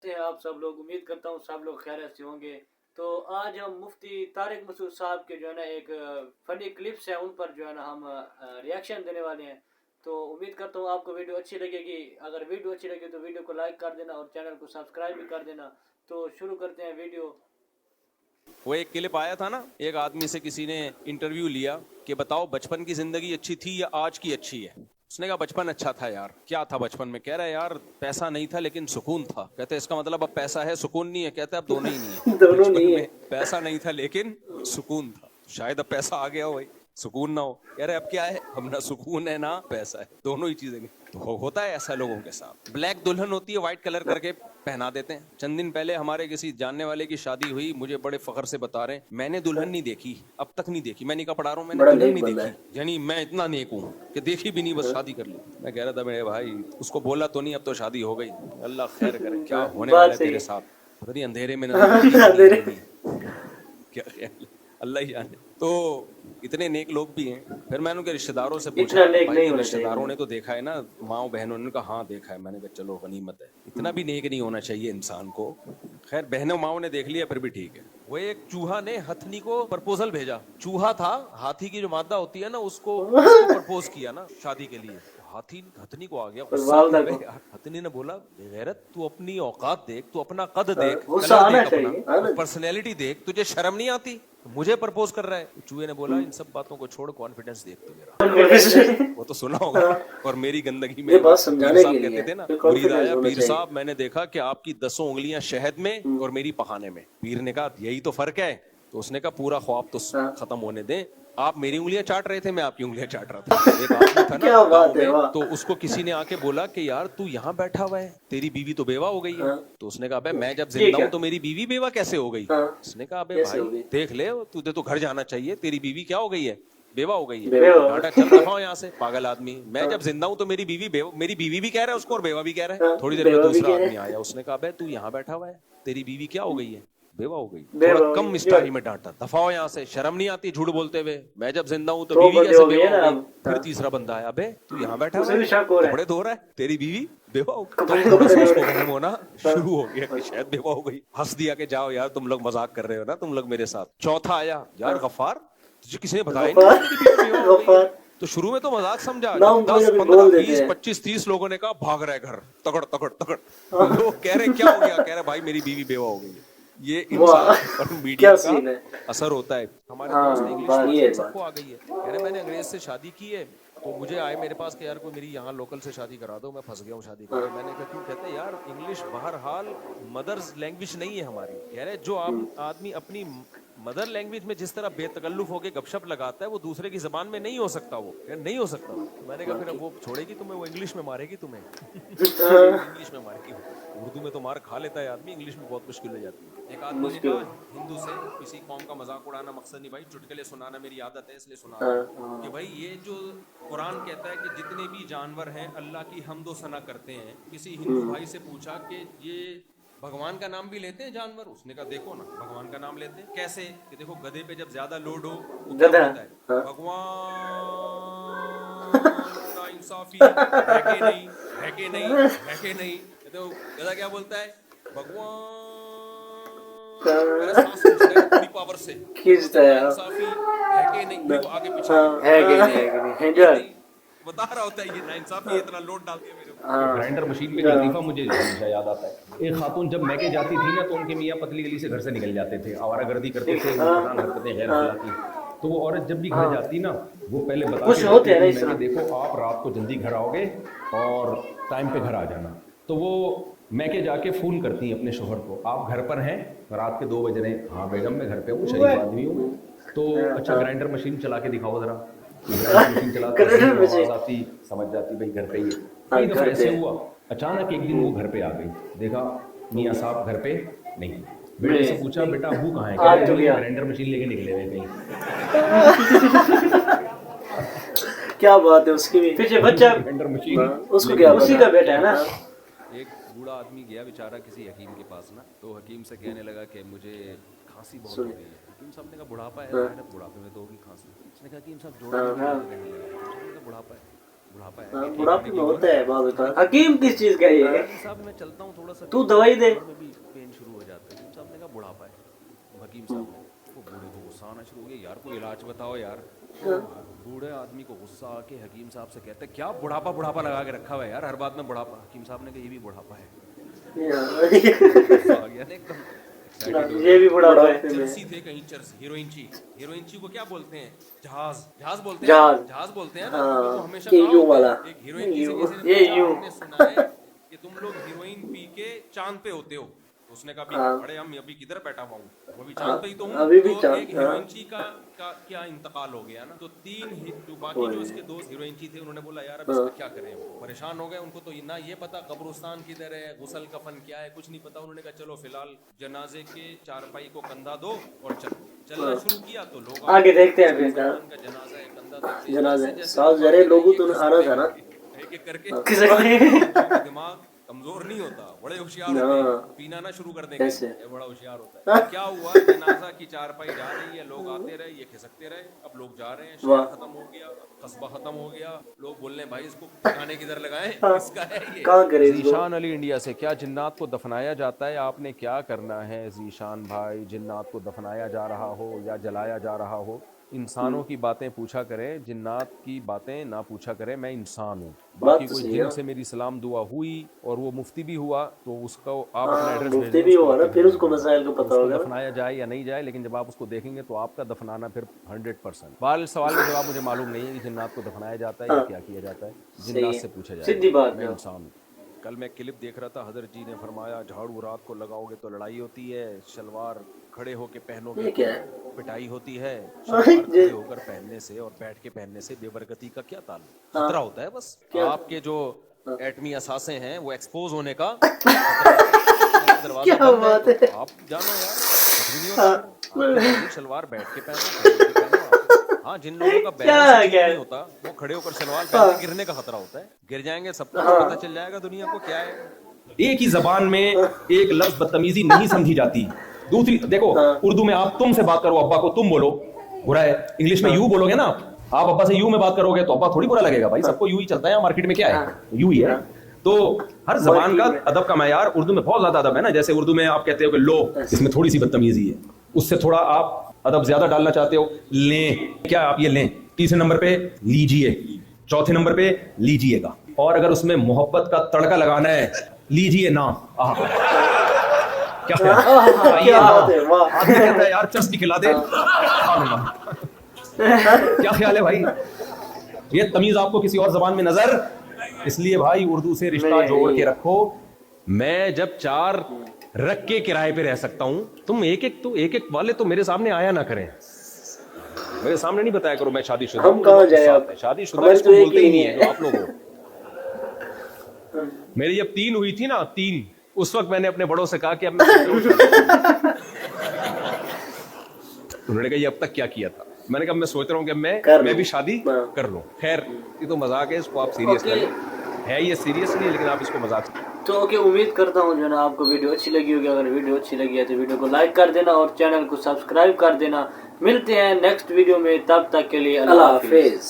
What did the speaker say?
से आप सब लोग उम्मीद करता हूँ सब लोग खैरियत से होंगे। तो आज हम मुफ्ती तारिक मसूद साहब के जो है ना एक फ़नी क्लिप्स हैं उन पर जो है ना हम रिएक्शन देने वाले हैं। तो उम्मीद करता हूँ आपको वीडियो अच्छी लगेगी। अगर वीडियो अच्छी लगे तो वीडियो को लाइक कर देना और चैनल को सब्सक्राइब भी कर देना। तो शुरू करते हैं वीडियो। वो एक क्लिप आया था ना, एक आदमी से किसी ने इंटरव्यू लिया कि बताओ बचपन की जिंदगी अच्छी थी या आज की अच्छी है। उसने कहा बचपन अच्छा था यार। क्या था बचपन में? कह रहा है यार पैसा नहीं था लेकिन सुकून था। कहते इसका मतलब अब पैसा है सुकून नहीं है? कहते अब दोनों ही नहीं है। दोनों बचपन नहीं है। में पैसा नहीं था लेकिन सुकून था, शायद अब पैसा आ गया हो भाई, सुकून ना हो। कह रहे अब क्या है, अब ना सुकून है ना पैसा है, दोनों ही चीजें नहीं। तो होता है ऐसा लोगों के साथ। ब्लैक दुल्हन होती है, व्हाइट कलर करके पहना देते हैं। चंद दिन पहले हमारे किसी जानने वाले की शादी हुई, मुझे बड़े फख्र से बता रहे हैं मैंने दुल्हन नहीं देखी, अब तक नहीं देखी। मैं नहीं पढ़ा रहा हूँ, मैंने दुल्हन नहीं देखी, यानी मैं इतना नेक हूँ कि देखी भी नहीं, बस शादी कर ली। मैं कह रहा था मेरे भाई उसको बोला तो नहीं, अब तो शादी हो गई। अल्लाह खैर करे, क्या होने वाला है तेरे साथ पता नहीं। अंधेरे में क्या अल्लाह ही जाने। तो इतने नेक लोग भी हैं। फिर मैंने उनके रिश्तेदारों से पूछा, भाई रिश्तेदारों ने तो देखा है ना, माँ बहनों ने कहा हाँ देखा है। मैंने कहा चलो गनीमत है, इतना भी नेक नहीं होना चाहिए इंसान को। खैर बहनों माओ ने देख लिया फिर भी ठीक है। वो एक चूहा ने हथनी को प्रपोजल भेजा। चूहा था, हाथी की जो मादा होती है ना उसको प्रपोज किया ना शादी के लिए। हथनी को आ गया गुस्सा। हथनी ने बोला बेगैरत, तू अपनी औकात देख, तू अपना कद देख, कलर देख, अपना पर्सनैलिटी देख, तुझे शर्म नहीं आती? मुझे प्रपोज कर रहा है। चूहे ने बोला इन सब बातों को छोड़, कॉन्फिडेंस देख तू मेरा। वो तो सुना होगा। और मेरी गंदगी में बात समझाने के लिए कहते थे ना, मुरीद आया पीर साहब मैंने देखा कि आपकी 10 उंगलियां शहद में और मेरी पखाने में। पीर ने कहा यही तो फर्क है। तो उसने कहा पूरा ख्वाब तो खत्म होने दें, आप मेरी उंगलियां चाट रहे थे, मैं आपकी उंगलियां चाट रहा था। एक आदमी था ना गांव में, तो उसको किसी ने आके बोला कि यार तू यहाँ बैठा हुआ है, तेरी बीवी तो बेवा हो गई है। तो उसने कहा अबे मैं जब जिंदा हूँ तो मेरी बीवी बेवा कैसे हो गई? उसने कहा अबे भाई देख ले, तुझे तो घर जाना चाहिए, तेरी बीवी क्या हो गई है? बेवा हो गई है। डांटा चल रहा यहाँ से पागल आदमी, मैं जब जिंदा हूँ तो मेरी बीवी भी कह रहा है उसको और बेवा भी कह रहा है। थोड़ी देर में दूसरा आदमी आया, उसने कहा अबे तू यहाँ बैठा हुआ है, तेरी बीवी क्या हो गई है? बेवा हो गई। थोड़ा कम स्टाइल में डांटा, दफा हो यहाँ से, शर्म नहीं आती झूठ बोलते हुए, मैं जब जिंदा हूँ तो बीवी कैसे बेवा हो गई? फिर तीसरा बंदा आया, अबे तू यहाँ बैठा हुआ है, कपड़े धो रहा है, तेरी बीवी बेवा हो गई। तो उसको वहम होना शुरू हो गया कि शायद बेवा हो गई। हंस दिया कि जाओ यार तुम लोग मजाक कर रहे हो ना, तुम लोग मेरे साथ। चौथा आया, यार गफ्फार तुझे किसी ने बताया नहीं तेरी बीवी बेवा हो गई? तो शुरू में तो मजाक समझा, 10 15 20 25 30 लोगों ने कहा भाग रहा है घर, तगड़ तगड़ तगड़। लोग कह रहे क्या हो गया? कह रहे भाई मेरी बीवी बेवा हो गई है। ये इंसान और मीडिया का असर होता है। हमारे दोस्त इंग्लिश सबको आ गई है, कह रहे मैंने अंग्रेज से शादी की है, तो मुझे आए मेरे पास कि यार कोई मेरी यहाँ लोकल से शादी करा दो, मैं फंस गया हूँ शादी करके। मैंने कहा क्यों? कहते यार इंग्लिश बहरहाल मदर्स लैंग्वेज नहीं है हमारी। कह रहे जो आदमी अपनी मदर लैंग्वेज में जिस तरह बेतकल्लुफ होके गपशप लगाता है वो दूसरे की जबान में नहीं हो सकता। वो नहीं हो सकता। मैंने कहा फिर अब वो छोड़ेगी तुम्हें, वो इंग्लिश में मारेगी तुम्हें। इंग्लिश में मारेगी, उर्दू में तो मार खा लेता है आदमी, इंग्लिश में बहुत मुश्किल हो जाती है। एक आदमी ने कहा हिंदू से किसी कौम का मजाक उड़ाना मकसद नहीं भाई, चुटकुले सुनाना मेरी आदत है इसलिए सुना कि भाई ये जो कुरान कहता है कि जितने भी जानवर हैं अल्लाह की हम्दो सना करते हैं। किसी हिंदू भाई से पूछा कि ये भगवान का नाम भी लेते हैं जानवर? उसने कहा देखो ना भगवान का नाम लेते हैं। कैसे? कि देखो गधे पे जब ज्यादा लोड हो वो क्या बोलता है? भगवान इंसाफी है कि नहीं, है कि नहीं, है कि नहीं। तो गधा क्या बोलता है? भगवान पूरी पावर से खींचता है, इंसाफी है कि नहीं, वो आगे पीछे है कि नहीं बता रहा होता है। ये नाइंसाफी इतना लोड डालती है मेरे ऊपर। ग्राइंडर मशीन पे लतीफा मुझे हमेशा याद आता है। एक खातून जब मैके जाती थी ना तो उनके मियाँ पतली गली से घर से निकल जाते थे, आवारागर्दी करते थे, फलान हरकतें गैर अखलाकी। तो वो औरत जब भी घर जाती ना वो पहले बता के जाती कि देखो आप रात को जल्दी घर आओगे और टाइम पे घर आ जाना। तो वो मैके जाके फ़ोन करती हैं अपने शोहर को, आप घर पर हैं? रात के 2 बज रहे हैं। हाँ बेगम मैं घर पे हूँ, शरीफ आदमी हूँ। तो अच्छा ग्राइंडर मशीन चला के दिखाओ ज़रा। ग्राइंडर मशीन चलाते आवाज़ आती, समझ जाती भाई घर पे ही है। कई दफ़ा ऐसे हुआ, अचानक एक दिन वो घर पे आ गई, देखा मियाँ साहब घर पे नहीं। बेटे से पूछा बेटा अबू कहाँ है? कह रहे ग्राइंडर मशीन लेके निकले हुए कहीं। क्या बात है, उसकी भी पीछे बच्चा ग्राइंडर मशीन उसको क्या, उसी का बेटा है ना। एक बूढ़ा आदमी गया बेचारा किसी हकीम के पास ना, तो हकीम से कहने लगा कि मुझे खांसी बहुत हो रही है। हकीम साहब ने कहा बुढ़ापा है, बुढ़ापे में तो होगी खांसी। उसने कहा हकीम साहब जोड़ों में दर्द रहने लगा। बुढ़ापा है। बुढ़ापा है हाँ, बुढ़ापे में होता है बाद में। हकीम किस चीज का ये है? साहब मैं चलता हूँ थोड़ा सा तू दवाई दे। में भी पेन शुरू हो जाता है। हकीम साहब ने कहा बुढ़ापा है। हकीम साहब ने वो बूढ़े को गुस्सा आना शुरू हो गया, यार कोई इलाज बताओ यार। बूढ़े आदमी को गुस्सा आके हकीम साहब से कहते हैं क्या बुढ़ापा बुढ़ापा लगा के रखा हुआ है यार, हर बात में बुढ़ापा। हकीम साहब ने कहा ये भी बुढ़ापा है। गुस्सा आ गया ना एकदम। ये भी बुढ़ापा है। चर्सी थे कहीं, चर्सी हीरोइनची। हीरोइनची को क्या बोलते हैं? जहाज। जहाज बोलते हैं। जहाज। जहाज बोलते हैं ना। हाँ, तो हमेशा ये कहा यूं होता है, वाला। एक हीरोइन किसी किसी ये ने यूं। हमने सुना है कि तुम लोग हीरोइन पी के चांद पे होते हो। तो उसने कहा हाँ। अरे हम अभी किधर बैठा हुआ हूँ, वो भी चांद पे ही तो हूँ। अभी भी तो चांद, एक हीरोइनची का क्या इंतकाल हो गया ना, तो जो बाकी जो इसके दोस्त हीरोइनची थे उन्होंने बोला यार अब इसका क्या करें। परेशान हो गए, उनको तो ना ये पता कब्रिस्तान किधर है, गुसल कफन क्या है, कुछ नहीं पता। उन्होंने कहा चलो फिलहाल जनाजे के चारपाई को कंधा दो और चलना शुरू किया। तो लोग आगे देखते हैं फिर। उनका जनाजा है, कंधा देखते हैं। जनाजा जैसे साथ जरे लोगों तो आना था ना। एक एक करके दिमाग कमजोर नहीं होता, बड़े होशियार होते हैं। पीना ना शुरू कर देंगे, कैसे? ये बड़ा होशियार होता है। क्या हुआ, जनाजा की चारपाई जा रही है, लोग आते रहे, ये खिसकते रहे। अब लोग जा रहे हैं, शहर खत्म हो गया, कस्बा खत्म हो गया। लोग बोल रहे हैं भाई इसको ठिकाने किधर लगाएं, इसका है ये। कहाँ करे इसको? ज़ीशान अली इंडिया से, क्या जिन्नात को दफनाया जाता है? आपने क्या करना है ज़ीशान भाई? जिन्नात को दफनाया जा रहा हो या जलाया जा रहा हो, इंसानों की बातें पूछा करें, जिन्नात की बातें ना पूछा करें। मैं इंसान हूँ। बाकी तो कोई सही जिन है। से मेरी सलाम दुआ हुई और वो मुफ्ती भी हुआ तो उसको आप अपना हाँ, एड्रेस मुफ्ती भी हुआ ना, फिर उसको मसाइल को पता होगा। दफनाया जाए या नहीं जाए, लेकिन जब आप उसको देखेंगे तो आपका दफनाना फिर 100%। बाल सवाल का जवाब मुझे मालूम नहीं है कि जिन्नात को दफनाया जाता है या क्या किया जाता है। जिन्नात से पूछा जाए। सीधी बात मैं है। इंसान हूँ। कल मैं क्लिप देख रहा था, हजरत जी ने फरमाया झाड़ू रात को लगाओगे तो लड़ाई होती है, शलवार खड़े होके पहनोगे ये क्या है? पिटाई होती है। शलवार खड़े होकर पहनने से और बैठ के पहनने से बेबरकती का क्या ताल्लुक? खतरा होता है बस। आपके जो एटमी असासे हैं वो एक्सपोज होने का दरवाजा क्या बंद बात है। है? आप जानो यार, कुछ भी नहीं होता। आप शलवार बैठ के पहनो। हाँ, जिन लोगों का बैलेंस नहीं होता वो खड़े होकर सलवार पहन के गिरने का खतरा होता है। गिर जाएंगे, सबको पता चल जाएगा दुनिया को क्या है। एक ही जबान में एक लफ्ज बदतमीजी नहीं समझी जाती। दूसरी देखो, उर्दू में आप तुम से बात करो, अब्बा को तुम बोलो, बुरा है। इंग्लिश में यू बोलोगे ना, आप अब्बा से यू में बात करोगे तो अब्बा थोड़ी बुरा लगेगा। भाई सबको यू ही चलता है, मार्केट में क्या है, यू ही है। तो हर जबान का अदब का मयार, उर्दू में बहुत ज्यादा अदब है ना। जैसे उर्दू में आप कहते हो कि लो, इसमें थोड़ी सी बदतमीजी है, उससे थोड़ा आप अदब ज्यादा डालना चाहते हो, लें, क्या आप ये लें। तीसरे नंबर पे लीजिए, चौथे नंबर पे लीजिएगा। और अगर उसमें मोहब्बत का तड़का लगाना है, लीजिए ना। क्या बात है, वाह। आदमी कहता है यार चस्ती खिला दे। क्या ख्याल है भाई? ये तमीज आपको किसी और जबान में नजर, इसलिए भाई उर्दू से रिश्ता जोड़ के रखो। मैं जब 4 रख के किराए पे रह सकता हूं, तुम एक एक वाले तो मेरे सामने आया ना करें। मेरे सामने नहीं बताया करो मैं शादीशुदा हूं। हम कहाँ जाए अब? शादीशुदा हमारी इसको तो एक बोलते ही ही नहीं है। है जो आप लोग हो। मेरी जब 3 हुई थी ना, 3, उस वक्त मैंने अपने बड़ों से कहा कि अब मैं उन्होंने कहा ये अब तक क्या किया था? मैंने कहा मैं सोच रहा हूँ कि मैं भी शादी कर लूं। खैर ये तो मजाक है, इसको आप सीरियस ले लो। है ये सीरियस नहीं, लेकिन आप इसको मजाक। तो ओके, उम्मीद करता हूँ जो है ना आपको वीडियो अच्छी लगी होगी। अगर वीडियो अच्छी लगी है तो वीडियो को लाइक कर देना और चैनल को सब्सक्राइब कर देना। मिलते हैं नेक्स्ट वीडियो में, तब तक के लिए अल्लाह हाफिज।